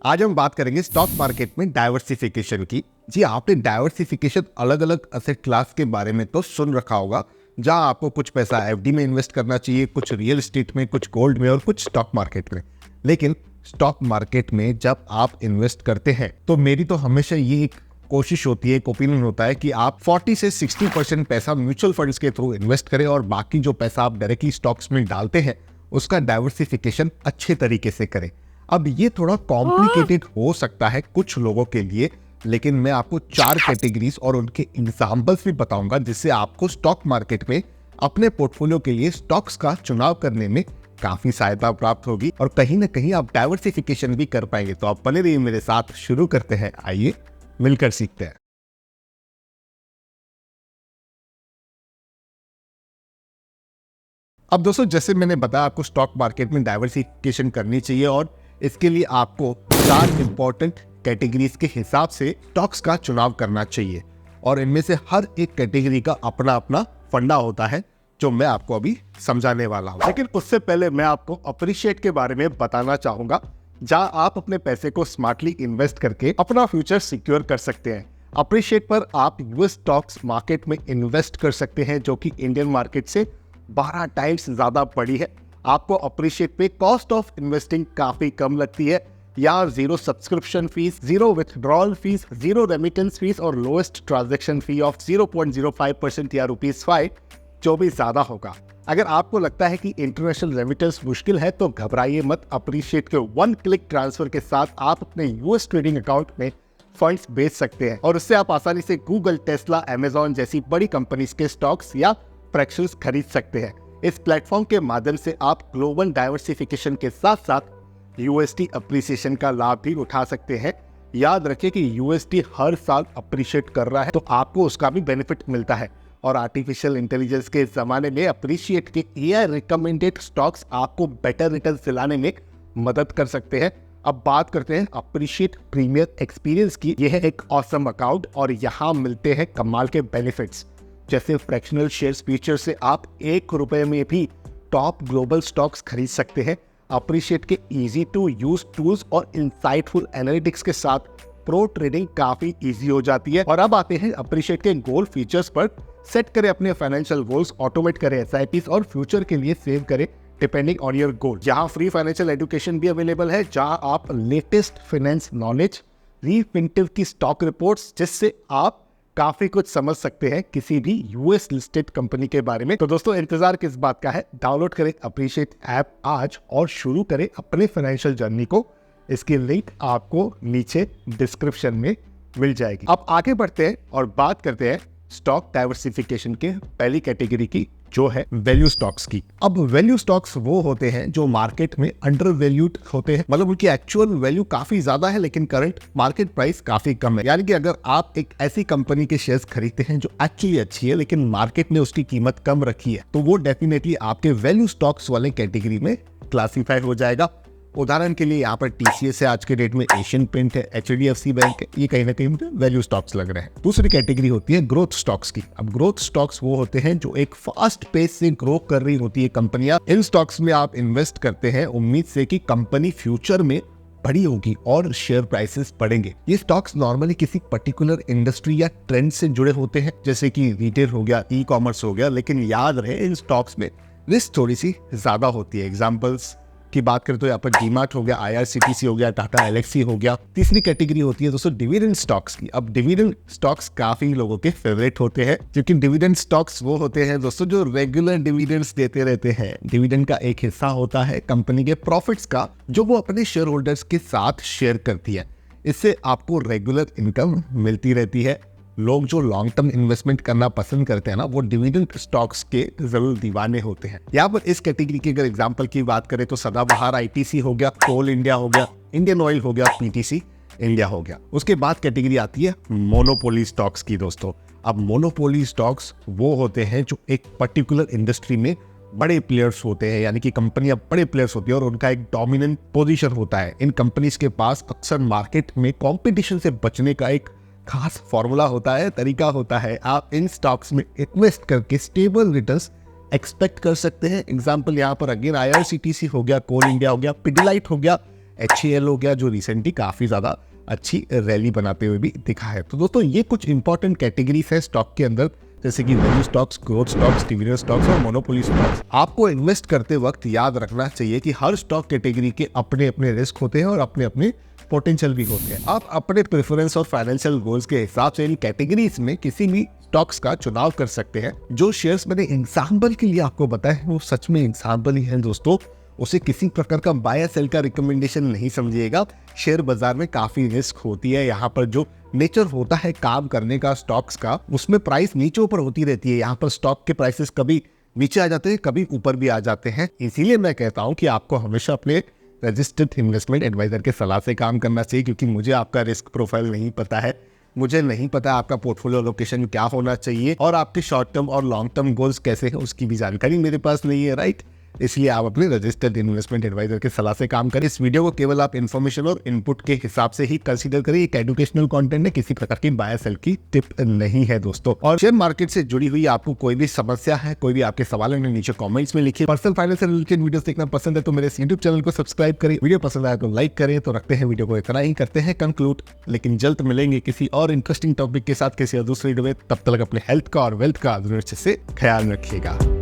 आज हम बात करेंगे स्टॉक मार्केट में डाइवर्सिफिकेशन की। जी, आपने डाइवर्सिफिकेशन अलग अलग एसेट क्लास के बारे में तो सुन रखा होगा, जहां आपको कुछ पैसा एफडी में इन्वेस्ट करना चाहिए, कुछ रियल एस्टेट में, कुछ गोल्ड में और कुछ स्टॉक मार्केट में। लेकिन स्टॉक मार्केट में जब आप इन्वेस्ट करते हैं तो मेरी तो हमेशा ये एक कोशिश होती है, एक ओपिनियन होता है कि आप 40 से 60% पैसा म्यूचुअल फंड्स के थ्रू इन्वेस्ट करें और बाकी जो पैसा आप डायरेक्टली स्टॉक्स में डालते हैं उसका डाइवर्सिफिकेशन अच्छे तरीके से करें। अब ये थोड़ा कॉम्प्लिकेटेड हो सकता है कुछ लोगों के लिए, लेकिन मैं आपको 4 कैटेगरीज और उनके एग्जांपल्स भी बताऊंगा जिससे आपको स्टॉक मार्केट में अपने पोर्टफोलियो के लिए स्टॉक्स का चुनाव करने में काफी सहायता प्राप्त होगी और कहीं ना कहीं आप डाइवर्सिफिकेशन भी कर पाएंगे। तो आप बने रहिए मेरे साथ, शुरू करते हैं, आइए मिलकर सीखते हैं। अब दोस्तों, जैसे मैंने बताया आपको स्टॉक मार्केट में डाइवर्सिफिकेशन करनी चाहिए और इसके लिए आपको 4 इंपॉर्टेंट कैटेगरीज के हिसाब से स्टॉक्स का चुनाव करना चाहिए और इनमें से हर एक कैटेगरी का अपना अपना फंडा होता है जो मैं आपको अभी समझाने वाला हूं। लेकिन उससे पहले मैं आपको अप्रिशिएट के बारे में बताना चाहूंगा, जहां आप अपने पैसे को स्मार्टली इन्वेस्ट करके अपना फ्यूचर सिक्योर कर सकते हैं। अप्रिशिएट पर आप यूएस स्टॉक्स मार्केट में इन्वेस्ट कर सकते हैं जो कि इंडियन मार्केट से 12 टाइम्स ज्यादा बड़ी है। आपको अप्रिशिएट पे कॉस्ट ऑफ इन्वेस्टिंग काफी कम लगती है। यहाँ 0 subscription fees, 0 withdrawal fees, 0 remittance fees और लोएस्ट ट्रांजैक्शन फी ऑफ 0.05% या ₹5 जो भी ज्यादा होगा। अगर आपको लगता है कि इंटरनेशनल रेमिटेंस मुश्किल है तो घबराइए मत। अप्रिशिएट के 1 क्लिक ट्रांसफर के साथ आप अपने यूएस ट्रेडिंग अकाउंट में फंड्स भेज सकते हैं और उससे आप आसानी से गूगल, टेस्ला, अमेजॉन जैसी बड़ी कंपनीज के स्टॉक्स या फ्रैक्शंस खरीद सकते हैं। इस प्लेटफॉर्म के माध्यम से आप ग्लोबल डाइवर्सिफिकेशन के साथ साथ यूएसडी अप्रिसिएशन का लाभ भी उठा सकते हैं। याद रखिए कि यूएसडी हर साल अप्रिशिएट कर रहा है तो आपको उसका भी बेनिफिट मिलता है और आर्टिफिशियल इंटेलिजेंस के जमाने में अप्रिशिएट के एआई रिकमेंडेड स्टॉक्स आपको बेटर रिटर्न दिलाने में मदद कर सकते हैं। अब बात करते हैं अप्रिशिएट प्रीमियर एक्सपीरियंस की। यह है एक ऑसम अकाउंट और यहाँ मिलते हैं कमाल के बेनिफिट्स, जैसे फ्रैक्शनल शेयर्स फीचर से आप ₹1 में भी टॉप ग्लोबल स्टॉक्स खरीद सकते हैं। अप्रिशिएट के इजी टू यूज टूल्स और इंसाइटफुल एनालिटिक्स के साथ प्रो ट्रेडिंग काफी इजी हो जाती है। और अब आते हैं अप्रिशिएट के गोल फीचर्स पर। सेट करें अपने फाइनेंशियल गोल्स, ऑटोमेट करें एसआईपीस और फ्यूचर के लिए सेव करें डिपेंडिंग ऑन योर गोल। यहाँ फ्री फाइनेंशियल एजुकेशन भी अवेलेबल है, जहाँ आप लेटेस्ट फाइनेंस नॉलेज, रीफिंटिव की स्टॉक रिपोर्ट्स, जिससे आप काफी कुछ समझ सकते हैं किसी भी यूएस लिस्टेड कंपनी के बारे में। तो दोस्तों, इंतजार किस बात का है, डाउनलोड करें अप्रिशिएट ऐप आज और शुरू करें अपने फाइनेंशियल जर्नी को। इसकी लिंक आपको नीचे डिस्क्रिप्शन में मिल जाएगी। अब आगे बढ़ते हैं और बात करते हैं स्टॉक डाइवर्सिफिकेशन के पहली कैटेगरी की, जो है वैल्यू स्टॉक्स की। अब वैल्यू स्टॉक्स वो होते हैं जो मार्केट में अंडर वैल्यूड होते हैं, मतलब उनकी एक्चुअल वैल्यू काफी ज्यादा है लेकिन करंट मार्केट प्राइस काफी कम है। यानी कि अगर आप एक ऐसी कंपनी के शेयर्स खरीदते हैं जो एक्चुअली अच्छी है लेकिन मार्केट ने उसकी कीमत कम रखी है, तो वो डेफिनेटली आपके वैल्यू स्टॉक्स वाले कैटेगरी में क्लासीफाई हो जाएगा। उदाहरण के लिए यहाँ पर टीसीएस है, आज के डेट में एशियन पेंट है, एचडीएफसी बैंक है, ये कहीं ना कहीं मुझे वैल्यू स्टॉक्स लग रहे हैं। दूसरी कैटेगरी होती है ग्रोथ स्टॉक्स की। अब ग्रोथ स्टॉक्स वो होते हैं जो एक फास्ट पेस से ग्रो कर रही होती है कंपनियां। इन स्टॉक्स में आप इन्वेस्ट करते हैं उम्मीद से कि कंपनी फ्यूचर में बड़ी होगी और शेयर प्राइसेस बढ़ेंगे। ये स्टॉक्स नॉर्मली किसी पर्टिकुलर इंडस्ट्री या ट्रेंड से जुड़े होते हैं, जैसे कि रिटेल हो गया, ई कॉमर्स हो गया, लेकिन याद रहे इन स्टॉक्स में रिस्क थोड़ी सी ज्यादा होती है। एग्जाम्पल्स की बात करें तो यहाँ पर डीमार्ट हो गया, आईआरसीटीसी हो गया, टाटा एलेक्सी हो गया। तीसरी कैटेगरी होती है दोस्तों डिविडेंड स्टॉक्स की। अब डिविडेंड स्टॉक्स काफी लोगों के फेवरेट होते हैं, क्योंकि डिविडेंड स्टॉक्स वो होते हैं दोस्तों जो रेगुलर डिविडेंड्स देते रहते हैं। डिविडेंड का एक हिस्सा होता है कंपनी के प्रॉफिट्स का, जो वो अपने शेयर होल्डर्स के साथ शेयर करती है। इससे आपको रेगुलर इनकम मिलती रहती है। लोग जो लॉन्ग टर्म इन्वेस्टमेंट करना पसंद करते हैं ना, वो डिविडेंड स्टॉक्स के जरूर दीवाने होते हैं। यहाँ पर इस कैटेगरी की अगर एग्जांपल की बात करें तो सदाबहार आईटीसी हो गया, कोल इंडिया हो गया, इंडियन ऑयल हो गया, पीटीसी इंडिया हो गया। उसके बाद कैटेगरी आती है मोनोपोली स्टॉक्स की दोस्तों। अब मोनोपोली स्टॉक्स वो होते हैं जो एक पर्टिकुलर इंडस्ट्री में बड़े प्लेयर्स होते हैं, यानी कि कंपनियां बड़े प्लेयर्स होती है और उनका एक डोमिनेंट पोजीशन होता है। इन कंपनीज के पास अक्सर मार्केट में कंपटीशन से बचने का एक खास फॉर्मूला होता है, तरीका होता है। आप इन स्टॉक्स में इन्वेस्ट करके स्टेबल रिटर्न्स एक्सपेक्ट कर सकते हैं। एग्जांपल यहाँ पर अगेन आईआरसीटीसी हो गया, कोल इंडिया हो गया, पिडिलाइट हो गया, HCL हो गया जो रिसेंटली काफ़ी ज़्यादा अच्छी रैली बनाते हुए भी दिखा है। तो दोस्तों ये कुछ इंपॉर्टेंट कैटेगरीज है स्टॉक के अंदर, जैसे कि value stocks, growth stocks, dividend stocks और मोनोपोली स्टॉक्स। आपको इन्वेस्ट करते वक्त याद रखना चाहिए कि हर स्टॉक कैटेगरी के अपने अपने रिस्क होते हैं और अपने अपने पोटेंशियल भी होते हैं। आप अपने प्रेफरेंस और फाइनेंशियल गोल्स के हिसाब से इन कैटेगरीज में किसी भी स्टॉक्स का चुनाव कर सकते हैं। जो शेयर्स मैंने एग्जाम्पल के लिए आपको बताया वो सच में एग्जाम्पल ही है दोस्तों, उसे किसी प्रकार का बाय या सेल का रिकमेंडेशन नहीं समझिएगा। शेयर बाजार में काफी रिस्क होती है। यहाँ पर जो नेचर होता है काम करने का स्टॉक्स का, उसमें प्राइस नीचे ऊपर होती रहती है। यहाँ पर स्टॉक के प्राइसेस कभी नीचे आ जाते हैं, कभी ऊपर भी आ जाते हैं। इसीलिए मैं कहता हूँ कि आपको हमेशा अपने रजिस्टर्ड इन्वेस्टमेंट एडवाइजर के सलाह से काम करना चाहिए, क्योंकि मुझे आपका रिस्क प्रोफाइल नहीं पता है, मुझे नहीं पता आपका पोर्टफोलियो लोकेशन क्या होना चाहिए और आपके शॉर्ट टर्म और लॉन्ग टर्म गोल्स कैसे हैं उसकी भी जानकारी मेरे पास नहीं है, राइट। इसलिए आप अपने रजिस्टर्ड इन्वेस्टमेंट एडवाइजर की सलाह से काम करें। इस वीडियो को केवल आप इन्फॉर्मेशन और इनपुट के हिसाब से ही कंसीडर करें। एक एजुकेशनल कंटेंट है, किसी प्रकार की बाय सेल की टिप नहीं है दोस्तों। और शेयर मार्केट से जुड़ी हुई आपको कोई भी समस्या है, कोई भी आपके सवाल है, नीचे कमेंट्स में लिखिए। पर्सनल फाइनेंस से रिलेटेड वीडियोस देखना पसंद है तो मेरे यूट्यूब चैनल को सब्सक्राइब करें। वीडियो पसंद आया तो लाइक करें। तो रखते हैं वीडियो को इतना ही, करते हैं कंक्लूड, लेकिन जल्द मिलेंगे किसी और इंटरेस्टिंग टॉपिक के साथ किसी दूसरी वीडियो में। तब तक अपने हेल्थ का और वेल्थ का जरूर से ख्याल रखिएगा।